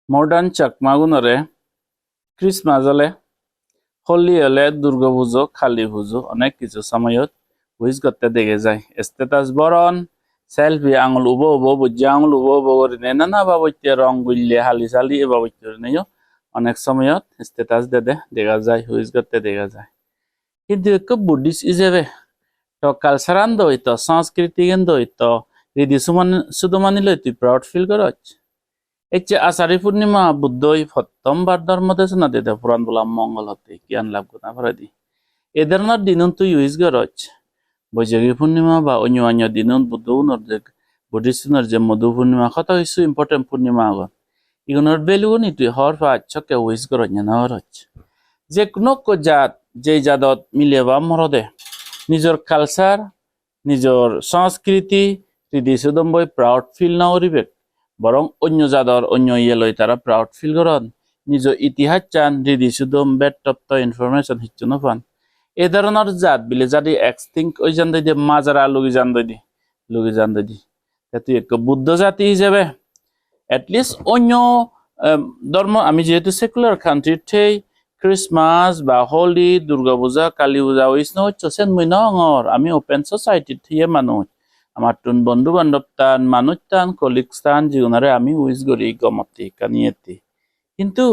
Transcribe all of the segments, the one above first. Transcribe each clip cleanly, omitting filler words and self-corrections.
modern চাকমাগুনরে Christmas হলে হোলি হলে দুর্গা পুজো কালী পুজো অনেক কিছু সময়ত হুইজ করতে দেখে যায় স্ট্যাটাস বরণ সেলফি আঙুল উবো উবো বুঝে আঙুল উবো উবো করে নেয় না বাবত্যে রং গুললে হালি চালি এ বাবত্য নেই অনেক সময়ত স্ট্যাটাস দেখা যায় হুইজ করতে দেখা যায় কিন্তু একটু বুদ্ধিস্ট হিসেবে তো কালচারান দইতো সংস্কৃতি দইতো ridi-sudhom লই তুই প্রাউড ফিল করছ এচ্ছে আষাঢ়ী পূর্ণিমা বুদ্ধই প্রথমবার ধর্মদেশ না দেদে পুরাণ বলা মঙ্গল হতে জ্ঞান লাভ করতে পারে দি এ ধরনের দিন তুই ইউজ করছ বৈশাখী পূর্ণিমা বা অন্য অন্য দিন বুদ্ধিস্টর যে মধু পূর্ণিমা কত কিছু ইম্পর্টেন্ট পূর্ণিমা আগত ইগুনের ভ্যালু নি তুই হর পাঁচকে ইউজ করছ না হরছ যে কোনো জাত যে জাতত মিলে বা মরদে নিজের কালচার নিজের সংস্কৃতি ridi-sudhom প্রাউড ফিল না করিবে বরং অন্য জাদর অন্য লই তারা প্রাউড ফিল করন নিজ ইতিহাস চান ridi-sudhom বেটপ্ত ইনফরমেশন হিচ্ছু নফান এ ধরনের জাত বিলে যদি এক্সটিংক্ট ওই জান দিয়ে মাজারা লুগি জান দি তুই এক বুদ্ধ জাতি হিসেবে এটলিস্ট অন্য ধর্ম আমি যেহেতু সেকুলার কান্ট্রি সেই ক্রিসমাস বা হোলি দুর্গা পূজা কালী পূজা ওইসন হচ্ছে সেন মুই নঙর আমি ওপেন সোসাইটি থিয়ে মানুষ আমার টুন বন্ধু বান্ধব টান মানুষ টান কলিগস টান জীবনারে আমি উইজ করি গমতি কানিয়েতি কিন্তু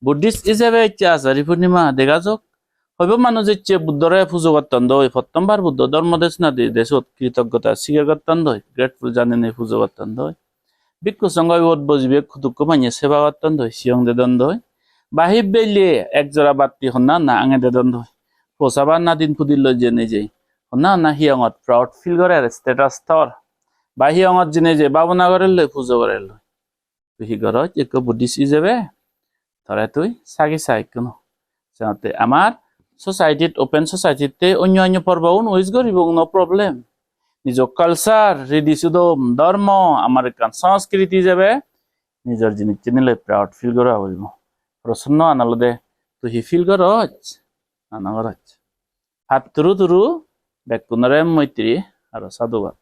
বুদ্ধিস্ট হিসেবে আষাঢ়ী পূর্ণিমা দেখা যাক হইব মানুষ যে বুদ্ধরে পুজো করতেন দই প্রথমবার বুদ্ধ ধর্মদেশ না দি দেশত কৃতজ্ঞতা স্বীকার করতেন দই গ্রেটফুল জানেন পুজো করতেন দই ভিক্ষু সঙ্গ বসবে খুতুক্য মানিয়ে সেবা করতেন দই সিয়ং দেদন দই বাহিব বেলিয়ে একজোড়া বাতি হন্না না আঙে দেদন দই পোষাবার না দিন ফুদিল যে নিজেই না হিয়ঙত প্রাউড ফিল করে স্ট্যাটাস থর বা হিয়ঙত জিনে যে বাবনা করে লই পুজো করে লই তুই হি ঘর এক বুদ্ধিস্ট হিসেবে ধরে তুই সাগি চাই কোনো যাতে আমার সোসাইটিত ওপেন সোসাইটিতে অন্য অন্য পর্বন উইজ করিব নো প্রবলেম নিজ কালচার ridi-sudhom ধর্ম আমার কান সংস্কৃতি হিসেবে নিজের জিনিস চিনিলে প্রাউড ফিল করা বলব প্রসন্ন আনালদে তুই হি ফিল করছ আনা করছ হাত তুরু তুরু বেকুনরে মৈত্রী আর সাধুবাদ